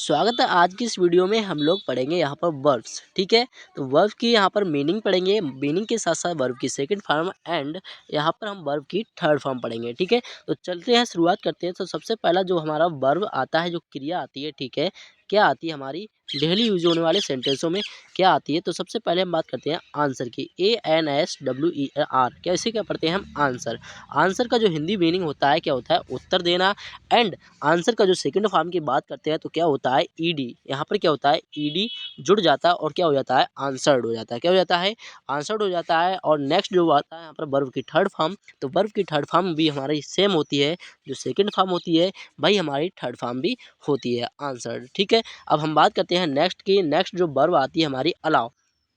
स्वागत है। आज की इस वीडियो में हम लोग पढ़ेंगे यहाँ पर वर्ब्स। ठीक है, तो वर्ब की यहाँ पर मीनिंग पढ़ेंगे, मीनिंग के साथ साथ वर्ब की सेकंड फॉर्म एंड यहाँ पर हम वर्ब की थर्ड फॉर्म पढ़ेंगे। ठीक है, तो चलते हैं, शुरुआत करते हैं। तो सबसे पहला जो हमारा वर्ब आता है, जो क्रिया आती है, ठीक है, क्या आती है हमारी डेली यूज होने वाले सेंटेंसों में क्या आती है। तो सबसे पहले हम बात करते हैं आंसर की। ANSWER, कैसे क्या पढ़ते हैं हम आंसर। आंसर का जो हिंदी मीनिंग होता है क्या होता है, उत्तर देना। एंड आंसर का जो सेकंड फॉर्म की बात करते हैं तो क्या होता है ईडी। यहाँ पर क्या होता है ईडी जुड़ जाता है और क्या हो जाता है आंसर्ड हो जाता है। क्या हो जाता है आंसर्ड हो जाता है। और नेक्स्ट जो आता है यहाँ पर वर्ब की थर्ड फॉर्म, तो वर्ब की थर्ड फॉर्म भी हमारी सेम होती है, जो सेकंड फॉर्म होती है भाई हमारी थर्ड फॉर्म भी होती है आंसर्ड। ठीक है, अब हम बात करते हैं नेक्स्ट की। नेक्स्ट जो वर्ब आती है हमारी अलाउ,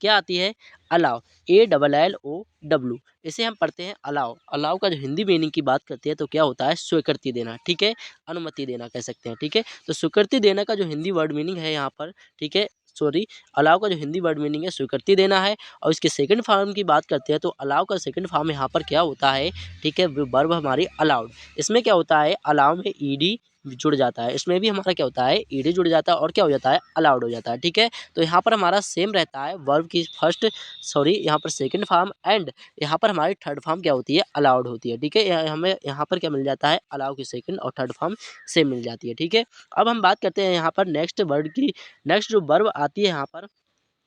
क्या आती है अलाउ, ALLOW। इसे हम पढ़ते हैं अलाउ। अलाउ का जो हिंदी मीनिंग की बात करते हैं तो क्या होता है स्वीकृति देना। ठीक है, अनुमति देना कह सकते हैं। ठीक है, तो स्वीकृति देना का जो हिंदी वर्ड मीनिंग है यहाँ पर, ठीक है, सॉरी, अलाउ का जो हिंदी वर्ड मीनिंग है स्वीकृति देना है। और इसके सेकंड फॉर्म की बात करते हैं तो अलाउ का सेकंड फॉर्म यहाँ पर क्या होता है, ठीक है, वर्ब हमारी अलाउड। इसमें क्या होता है अलाउ में ईडी जुड़ जाता है, इसमें भी हमारा क्या होता है ईडी जुड़ जाता है और क्या हो जाता है अलाउड हो जाता है। ठीक है, तो यहाँ पर हमारा सेम रहता है वर्ब की फर्स्ट, सॉरी, यहाँ पर सेकंड फॉर्म एंड यहाँ पर हमारी थर्ड फॉर्म क्या होती है अलाउड होती है। ठीक है, हमें यहाँ पर क्या मिल जाता है अलाउ की सेकंड और थर्ड फॉर्म सेम मिल जाती है। ठीक है, अब हम बात करते हैं यहाँ पर नेक्स्ट वर्ड की। नेक्स्ट जो वर्ब आती है यहाँ पर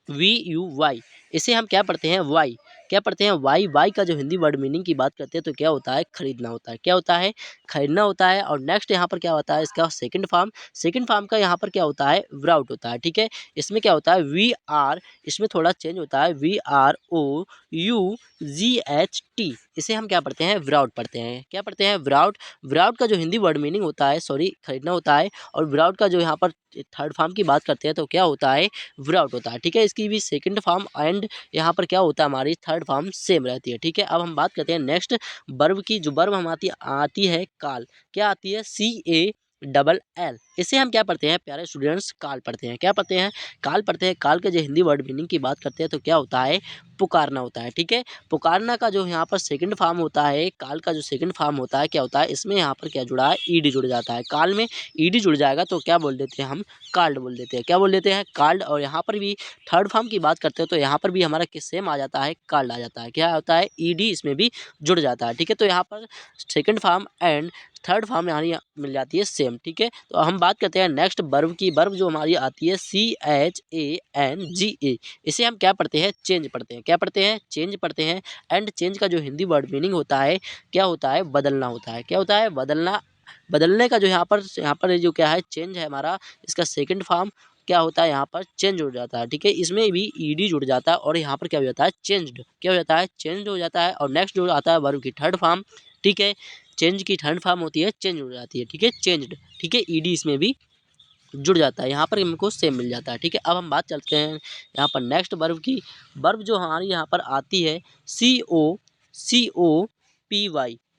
VUY, इसे हम क्या पढ़ते हैं वाई, क्या पढ़ते हैं वाई। वाई का जो हिंदी वर्ड मीनिंग की बात करते हैं तो क्या होता है खरीदना होता है। क्या होता है खरीदना होता है। और नेक्स्ट यहाँ पर क्या होता है इसका सेकंड फॉर्म, सेकंड फॉर्म का यहाँ पर क्या होता है विराउट होता है। ठीक है, इसमें क्या होता है VR, इसमें थोड़ा चेंज होता है VROUGHT, इसे हम क्या पढ़ते हैं विराउट पढ़ते हैं। क्या पढ़ते हैं विराउट। विराउट का जो हिंदी वर्ड मीनिंग होता है, सॉरी, खरीदना होता है। और विराउट का जो यहाँ पर थर्ड फॉर्म की बात करते हैं तो क्या होता है विराउट होता है। ठीक है, इसकी भी सेकंड फॉर्म एंड यहाँ पर क्या होता है हमारी थर्ड फॉर्म सेम रहती है। ठीक है, अब हम बात करते हैं नेक्स्ट वर्ब की। जो वर्ब हम आती है काल, क्या आती है CALL, इसे हम क्या पढ़ते हैं प्यारे स्टूडेंट्स काल पढ़ते हैं। क्या पढ़ते हैं काल पढ़ते हैं। काल के जो हिंदी वर्ड मीनिंग की बात करते हैं तो क्या होता है पुकारना होता है। ठीक है, पुकारना का जो यहाँ पर सेकंड फॉर्म होता है, काल का जो सेकंड फॉर्म होता है क्या होता है, इसमें यहाँ पर क्या जुड़ा है ईडी जुड़ जाता है। काल में ईडी जुड़ जाएगा तो क्या बोल देते हैं हम काल्ड बोल देते हैं। क्या बोल देते हैं काल्ड। और यहाँ पर भी थर्ड फॉर्म की बात करते हो तो यहाँ पर भी हमारा किस सेम आ जाता है काल्ड आ जाता है। क्या होता है ईडी इसमें भी जुड़ जाता है। ठीक है, तो यहाँ पर second form and third form यहाँ मिल जाती है सेम। ठीक है, तो हम बात करते हैं नेक्स्ट वर्ब की। वर्ब जो हमारी आती है CHANGA, इसे हम क्या पढ़ते हैं चेंज पढ़ते हैं। क्या पढ़ते हैं चेंज पढ़ते हैं। एंड चेंज का जो हिंदी वर्ड मीनिंग होता है क्या होता है बदलना होता है। क्या होता है बदलना। बदलने का जो यहाँ पर जो क्या है चेंज है हमारा, इसका सेकंड फॉर्म क्या होता है यहाँ पर चेंज हो जाता है। ठीक है, इसमें भी ईडी जुड़ जाता है और यहाँ पर क्या हो जाता है चेंज्ड। क्या हो जाता है चेंज हो जाता है। और नेक्स्ट जो आता है वर्ब की थर्ड फॉर्म, ठीक है, चेंज की थर्ड फॉर्म होती है चेंज हो जाती है। ठीक है, चेंज्ड। ठीक है, ईडी इसमें भी जुड़ जाता है, यहाँ पर हमको सेम मिल जाता है। ठीक है, अब हम बात चलते हैं यहाँ पर नेक्स्ट वर्ब की। वर्ब जो हमारी यहाँ पर आती है COPY,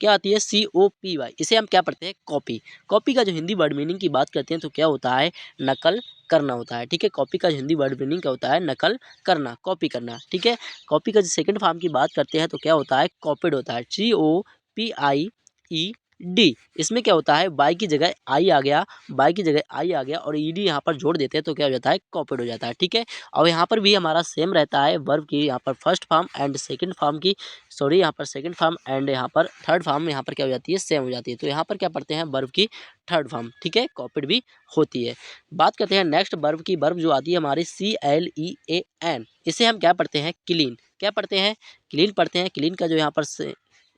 क्या आती है COPY, इसे हम क्या पढ़ते हैं कॉपी। कॉपी का जो हिंदी वर्ड मीनिंग की बात करते हैं तो क्या होता है नकल करना होता है। ठीक है, कॉपी का हिंदी वर्ड मीनिंग क्या होता है नकल करना, कॉपी करना। ठीक है, कॉपी का जो सेकंड फॉर्म की बात करते हैं तो क्या होता है कॉपीड होता है, COPIED। इसमें क्या होता है बाई की जगह आई आ गया, बाई की जगह आई आ गया और ईडी यहाँ पर जोड़ देते हैं तो क्या हो जाता है कॉपीड हो जाता है। ठीक है, और यहाँ पर भी हमारा सेम रहता है वर्ब की यहाँ पर first form and second form की, सॉरी, यहाँ पर सेकंड फॉर्म एंड यहाँ पर थर्ड फॉर्म यहाँ पर क्या हो जाती है सेम हो जाती है। तो यहाँ पर क्या पढ़ते हैं वर्ब की थर्ड फॉर्म। ठीक है, कॉपीड भी होती है। बात करते हैं नेक्स्ट वर्ब की। वर्ब जो आती है हमारी CLEAN, इसे हम क्या पढ़ते हैं क्लीन। क्या पढ़ते हैं क्लीन पढ़ते हैं। क्लीन का जो यहाँ पर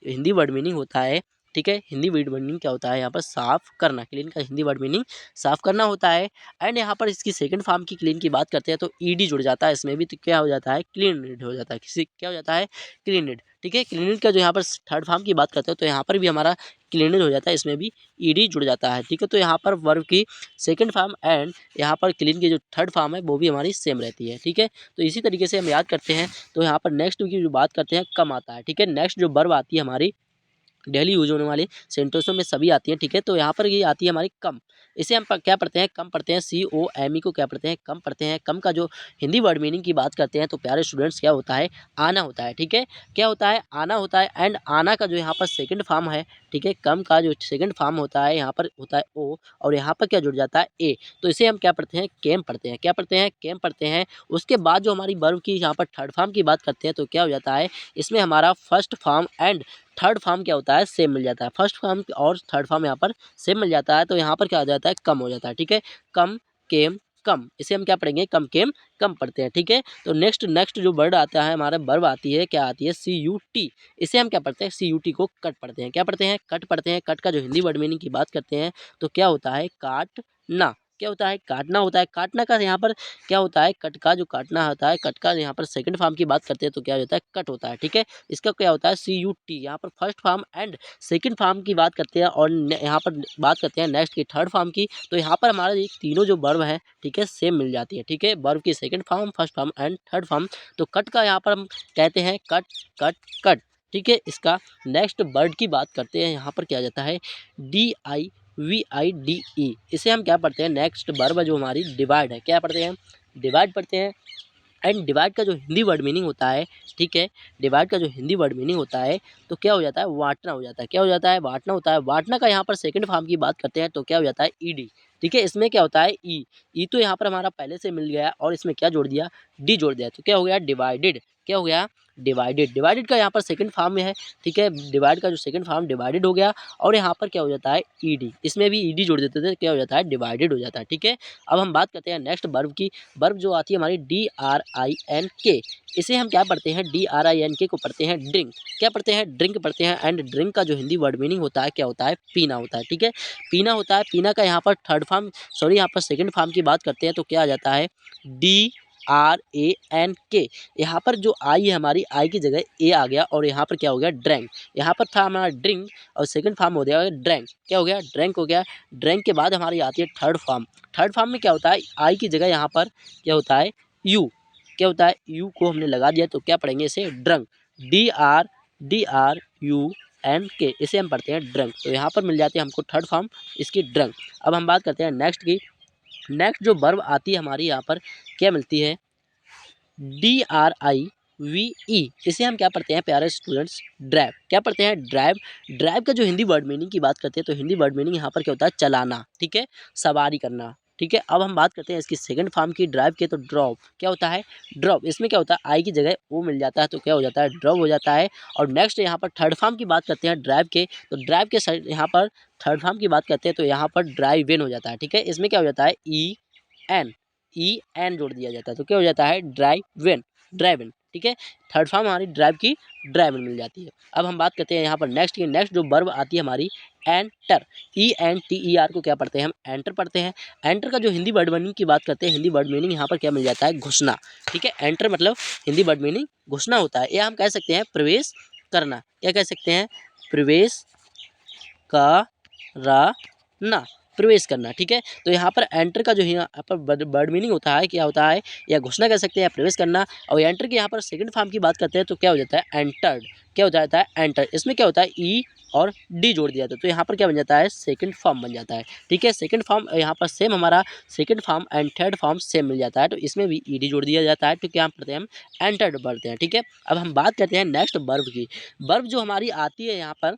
हिंदी वर्ड मीनिंग होता है, ठीक है, हिंदी वर्ड मीनिंग क्या होता है यहाँ पर साफ करना। क्लीन का हिंदी वर्ड मीनिंग साफ करना होता है। एंड यहाँ पर इसकी सेकंड फॉर्म की क्लीन की बात करते हैं तो ईडी जुड़ जाता है इसमें भी, तो क्या हो जाता है क्लीनड हो जाता है। किसी क्या हो जाता है क्लीनड। ठीक है, क्लीनड का जो यहाँ पर थर्ड फॉर्म की बात करते हैं तो यहाँ पर भी हमारा क्लीनड हो जाता है, इसमें भी ईडी जुड़ जाता है। ठीक है, तो यहाँ पर वर्ब की सेकंड फॉर्म एंड यहाँ पर क्लीन की जो थर्ड फॉर्म है वो भी हमारी सेम रहती है। ठीक है, तो इसी तरीके से हम याद करते हैं। तो यहाँ पर नेक्स्ट की जो बात करते हैं कम आता है। ठीक है, नेक्स्ट जो वर्ब आती है हमारी डेली यूज होने वाली सेंटेंसों में सभी आती हैं। ठीक है, तो यहाँ पर ये आती है हमारी कम। इसे हम क्या पढ़ते हैं, कम पढ़ते हैं, COME को क्या पढ़ते हैं, कम पढ़ते हैं। कम का जो हिंदी वर्ड मीनिंग की बात करते हैं तो प्यारे स्टूडेंट्स क्या होता है, आना होता है। ठीक है, क्या होता है, आना होता है। एंड आना का जो यहाँ पर सेकंड फॉर्म है, ठीक है, कम का जो सेकंड फॉर्म होता है यहाँ पर होता है ओ, और यहाँ पर क्या जुड़ जाता है ए, तो इसे हम क्या पढ़ते हैं, केम पढ़ते हैं। क्या पढ़ते हैं, केम पढ़ते हैं। उसके बाद जो हमारी वर्ब की यहाँ पर थर्ड फॉर्म की बात करते हैं तो क्या हो जाता है, इसमें हमारा first form and third form क्या होता है, सेम मिल जाता है। फर्स्ट फॉर्म और थर्ड फॉर्म यहाँ पर सेम मिल जाता है, तो यहाँ पर क्या हो जाता है, कम हो जाता है। ठीक है, कम, केम, कम, इसे हम क्या पढ़ेंगे, कम, केम, कम पढ़ते हैं। ठीक है, तो नेक्स्ट जो वर्ड आता है हमारा, वर्ब आती है, क्या आती है, CUT। इसे हम क्या पढ़ते हैं, CUT को कट पढ़ते हैं। क्या पढ़ते हैं, कट पढ़ते हैं। कट का जो हिंदी वर्ड मीनिंग की बात करते हैं तो क्या होता है, काटना। क्या होता है, काटना होता है। काटना का यहाँ पर क्या होता है, कट का जो काटना होता है, कट का यहाँ पर सेकंड फॉर्म की बात करते हैं तो क्या होता है, कट होता है। ठीक है, इसका क्या होता है, CUT। यहाँ पर first form and second form की बात करते हैं, और यहाँ पर बात करते हैं नेक्स्ट की थर्ड फॉर्म की, तो यहाँ पर हमारा ये तीनों जो वर्ब है, ठीक है, सेम मिल जाती है। ठीक है, वर्ब की second form, first form and third form. तो कट का यहाँ पर हम कहते हैं कट, कट, कट। ठीक है, इसका नेक्स्ट वर्ड की बात करते हैं, यहाँ पर क्या जाता है, DIVIDE। इसे हम क्या पढ़ते हैं, नेक्स्ट वर्ब जो हमारी डिवाइड है, क्या पढ़ते हैं, डिवाइड पढ़ते हैं। एंड डिवाइड का जो हिंदी वर्ड मीनिंग होता है, ठीक है, डिवाइड का जो हिंदी वर्ड मीनिंग होता है तो क्या हो जाता है, बांटना हो जाता है। क्या हो जाता है, बांटना होता है। बांटना का यहाँ पर सेकंड फॉर्म की बात करते हैं तो क्या हो जाता है, ED। ठीक है, इसमें क्या होता है, ई तो यहाँ पर हमारा पहले से मिल गया है, और इसमें क्या जोड़ दिया, डी जोड़ दिया, तो क्या हो गया, डिवाइडेड। क्या हो गया, डिवाइडेड। डिवाइडेड का यहाँ पर सेकंड फॉर्म में है, ठीक है, डिवाइड का जो सेकंड फॉर्म डिवाइडेड हो गया, और यहाँ पर क्या हो जाता है, ED। इसमें भी ED जोड़ देते थे, क्या हो जाता है, डिवाइडेड हो जाता है। ठीक है, अब हम बात करते हैं नेक्स्ट वर्ब की। वर्ब जो आती है हमारी DRINK। इसे हम क्या पढ़ते हैं, DRINK को पढ़ते हैं ड्रिंक। क्या पढ़ते हैं, ड्रिंक पढ़ते हैं। एंड ड्रिंक का जो हिंदी वर्ड मीनिंग होता है क्या होता है, पीना होता है। ठीक है, पीना होता है। पीना का यहाँ पर थर्ड फॉर्म, सॉरी यहाँ पर सेकंड फॉर्म की बात करते हैं तो क्या आ जाता है, DRANK। यहाँ पर जो आई है हमारी, आई की जगह ए आ गया, और यहाँ पर क्या हो गया, ड्रैंक। यहाँ पर था हमारा ड्रिंक, और सेकंड फॉर्म हो गया ड्रैंक। क्या हो गया, ड्रैंक हो गया। ड्रैंक के बाद हमारी आती है थर्ड फॉर्म। थर्ड फॉर्म में क्या होता है, आई की जगह यहाँ पर क्या होता है, यू। क्या होता है, यू को हमने लगा दिया तो क्या पढ़ेंगे इसे, ड्रंक। DRUNK, इसे हम पढ़ते हैं ड्रंक। तो यहाँ पर मिल जाती है हमको थर्ड फॉर्म इसकी, ड्रंक। अब हम बात करते हैं नेक्स्ट की। नेक्स्ट जो वर्ब आती है हमारी यहाँ पर क्या मिलती है, DRIVE। इसे हम क्या पढ़ते हैं प्यारे स्टूडेंट्स, ड्राइव। क्या पढ़ते हैं, ड्राइव। ड्राइव का जो हिंदी वर्ड मीनिंग की बात करते हैं तो हिंदी वर्ड मीनिंग यहाँ पर क्या होता है, चलाना। ठीक है, सवारी करना। ठीक है, अब हम बात करते हैं इसकी सेकंड फॉर्म की, ड्राइव के, तो ड्रॉप। क्या होता है, ड्रॉप। इसमें क्या होता है, आई की जगह ओ मिल जाता है तो क्या हो जाता है, ड्रॉप हो जाता है। और नेक्स्ट यहाँ पर थर्ड फॉर्म की बात करते हैं ड्राइव के, तो ड्राइव के साइड यहाँ पर थर्ड फॉर्म की बात करते हैं तो यहाँ पर ड्राइव इन हो जाता है। ठीक है, इसमें क्या हो जाता है, EN जोड़ दिया जाता है तो क्या हो जाता है, ड्राइव इन, ड्राइव इन। ठीक है, थर्ड फॉर्म हमारी ड्राइव की, ड्राइव इन मिल जाती है। अब हम बात करते हैं यहाँ पर नेक्स्ट की। नेक्स्ट जो वर्ब आती है हमारी, एंटर। ENTER को क्या पढ़ते हैं हम, एंटर पढ़ते हैं। एंटर का जो हिंदी वर्ड मीनिंग की बात करते हैं, हिंदी वर्ड मीनिंग यहाँ पर क्या मिल जाता है, घुसना। ठीक है, एंटर मतलब हिंदी वर्ड मीनिंग घुसना होता है, या हम कह सकते हैं प्रवेश करना। क्या कह सकते हैं, प्रवेश करना, प्रवेश करना। ठीक है, तो यहाँ पर एंटर का जो यहाँ पर वर्ड मीनिंग होता है क्या होता है, या घुसना कह सकते हैं, या प्रवेश करना। और एंटर की यहाँ पर सेकंड फॉर्म की बात करते हैं तो क्या हो जाता है, एंटर्ड। क्या हो जाता है, एंटर। इसमें क्या होता है, E और D जोड़ दिया था तो यहाँ पर क्या बन जाता है, सेकंड फॉर्म बन जाता है। ठीक है, सेकंड फॉर्म यहाँ पर सेम हमारा second form and third form same मिल जाता है, तो इसमें भी ED जोड़ दिया जाता है। तो क्या हम पढ़ते हैं, हम एंटर्ड पढ़ते हैं। ठीक है, अब हम बात करते हैं नेक्स्ट वर्ब की। वर्ब जो हमारी आती है यहाँ पर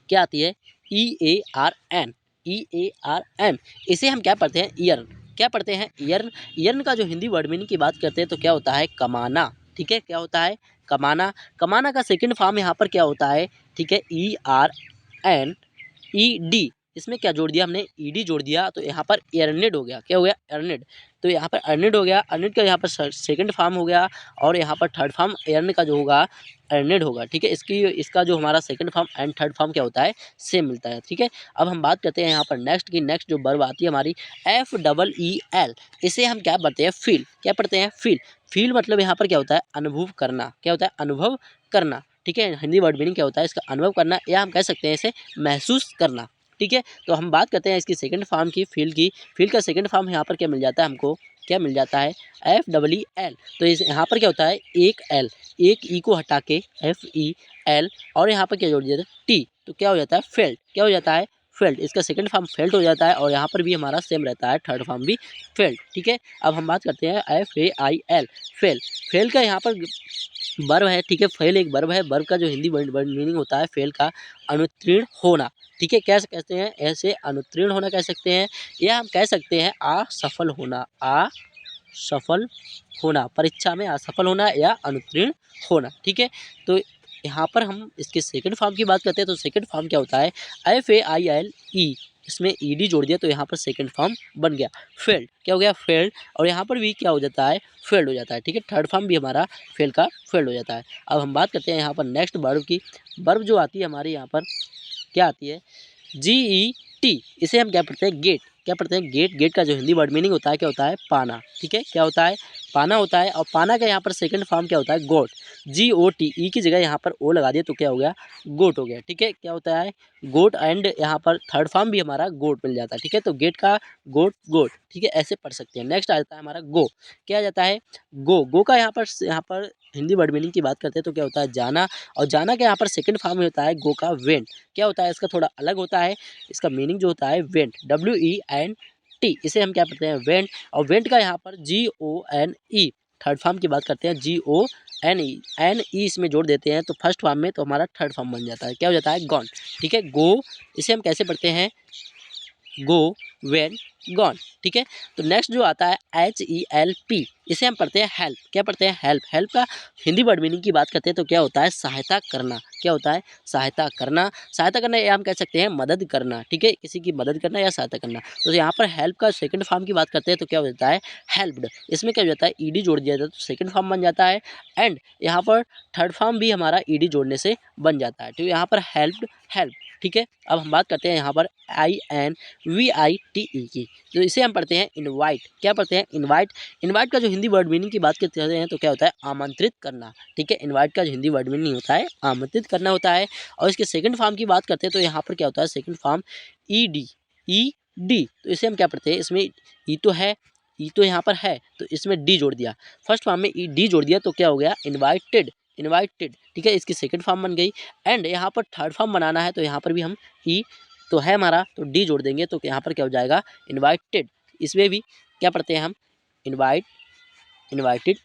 क्या आती है, EARN। EARN, इसे हम क्या पढ़ते हैं, ईयर्न। क्या पढ़ते हैं, ईयर्न। ईयर्न का जो हिंदी वर्ड मीनिंग की बात करते हैं तो क्या होता है, कमाना। ठीक है, क्या होता है, कमाना। कमाना का सेकंड फॉर्म यहाँ पर क्या होता है, ठीक है, ERNED। इसमें क्या जोड़ दिया हमने, ED जोड़ दिया, तो यहाँ पर अर्नेड हो गया। क्या हो गया, अर्नेड। तो यहाँ पर अर्नेड हो गया। अर्नेड का यहाँ पर सेकंड फॉर्म हो गया, और यहाँ पर थर्ड फॉर्म अर्न का जो होगा, अर्नेड होगा। ठीक है, इसका जो हमारा second form and third form क्या होता है, सेम मिलता है। ठीक है, अब हम बात करते हैं यहाँ पर नेक्स्ट की। नेक्स्ट जो वर्ब आती है हमारी, FEEL। इसे हम क्या पढ़ते हैं, फील। क्या पढ़ते हैं, फील। फील मतलब यहाँ पर क्या होता है, अनुभव करना। क्या होता है, अनुभव करना। ठीक है, हिंदी वर्ड मीनिंग क्या होता है इसका, अनुभव करना, या हम कह सकते हैं इसे महसूस करना। ठीक है, तो हम बात करते हैं इसकी सेकंड फॉर्म की, फील की। फील का सेकंड फॉर्म यहाँ पर क्या मिल जाता है हमको, क्या मिल जाता है, FEEL। तो इस यहाँ पर क्या होता है, एक L, एक E को हटा के FEL, और यहाँ पर क्या जोड़ दिया था, T, तो क्या हो जाता है, फेल्ट। क्या हो जाता है, फेल्ड, इसका सेकंड फॉर्म फेल्ड हो जाता है और यहाँ पर भी हमारा सेम रहता है, थर्ड फॉर्म भी फेल्ड। ठीक है, अब हम बात करते हैं FAIL, फेल। फेल का यहाँ पर वर्ब है, ठीक है, फेल एक वर्ब है। वर्ब का जो हिंदी वर्ड मीनिंग होता है फेल का अनुत्तीर्ण होना। ठीक है, कैसे कहते हैं, ऐसे अनुत्तीर्ण होना कह सकते हैं, या हम कह सकते हैं असफल होना, असफल होना, परीक्षा में असफल होना या अनुत्तीर्ण होना। ठीक है, तो यहाँ पर हम इसके सेकंड फॉर्म की बात करते हैं, तो सेकंड फॉर्म क्या होता है, FAILE, इसमें ED जोड़ दिया तो यहाँ पर सेकंड फॉर्म बन गया फेल्ड। क्या हो गया, फेल्ड, और यहाँ पर भी क्या हो जाता है, फेल्ड हो जाता है। ठीक है, थर्ड फॉर्म भी हमारा फेल का फेल्ड हो जाता है। अब हम बात करते हैं यहाँ पर नेक्स्ट वर्ब की। वर्ब जो आती है हमारी यहाँ पर क्या आती है, GET, इसे हम क्या पढ़ते हैं, गेट। क्या पढ़ते हैं, गेट। गेट का जो हिंदी वर्ड मीनिंग होता है क्या होता है, पाना। ठीक है, क्या होता है, पाना होता है। और पाना का यहाँ पर सेकंड फॉर्म क्या होता है, गोट। GOT, की जगह यहाँ पर ओ लगा दिया तो क्या हो गया, गोट हो गया। ठीक है, क्या होता है, गोट, एंड यहाँ पर थर्ड फॉर्म भी हमारा गोट मिल जाता है। ठीक है, तो गेट का गोट, गोट। ठीक है, ऐसे पढ़ सकते हैं। नेक्स्ट आ जाता है हमारा गो। क्या आ जाता है, गो का यहाँ पर हिंदी वर्ड मीनिंग की बात करते हैं तो क्या होता है, जाना। और जाना का यहाँ पर सेकंड फॉर्म में होता है गो का वेंट। क्या होता है, इसका थोड़ा अलग होता है, इसका मीनिंग जो होता है वेंट, WENT, इसे हम क्या पढ़ते हैं, वेंट। और वेंट का यहाँ पर GONE, थर्ड फॉर्म की बात करते हैं, GONE इसमें जोड़ देते हैं तो फर्स्ट फॉर्म में, तो हमारा थर्ड फॉर्म बन जाता है, क्या हो जाता है, गॉन। ठीक है, गो, इसे हम कैसे पढ़ते हैं, गो, वेन, गॉन। ठीक है, तो नेक्स्ट जो आता है HELP, इसे हम पढ़ते हैं हेल्प। क्या पढ़ते हैं, हेल्प। हेल्प का हिंदी वर्ड मीनिंग की बात करते हैं तो क्या होता है, सहायता करना। क्या होता है, सहायता करना। सहायता करना या हम कह सकते हैं मदद करना। ठीक है, किसी की मदद करना या सहायता करना। तो यहाँ पर हेल्प का सेकंड फॉर्म की बात करते हैं तो क्या हो जाता है, हेल्प्ड। इसमें क्या हो जाता है, ED जोड़ दिया जाता है तो सेकंड फॉर्म बन जाता है, एंड यहाँ पर थर्ड फॉर्म भी हमारा ED जोड़ने से बन जाता है। तो यहाँ पर हेल्प्ड, हेल्प। ठीक है, अब हम बात करते हैं यहाँ पर INVITE की, तो इसे हम पढ़ते हैं इनवाइट। क्या पढ़ते हैं, इनवाइट। इनवाइट का जो हिंदी वर्ड मीनिंग की बात करते हैं तो क्या होता है, आमंत्रित करना। ठीक है, इनवाइट का जो हिंदी वर्ड मीनिंग होता है आमंत्रित करना होता है। और इसके सेकंड फॉर्म की बात करते हैं तो यहाँ पर क्या होता है, सेकंड फॉर्म ED, तो इसे हम क्या पढ़ते हैं, इसमें ई तो है, ई तो यहाँ पर है तो इसमें डी जोड़ दिया, फर्स्ट फॉर्म में ED जोड़ दिया तो क्या हो गया, इनवाइटेड, इनवाइटेड। ठीक है, इसकी सेकंड फॉर्म बन गई, एंड यहाँ पर थर्ड फॉर्म बनाना है तो यहाँ पर भी हम ई तो है हमारा तो डी जोड़ देंगे तो यहाँ पर क्या हो जाएगा, इनवाइटेड। इसमें भी क्या पढ़ते हैं हम, इनवाइट, इनवाइटेड,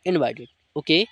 इनवाइटेड। ओके।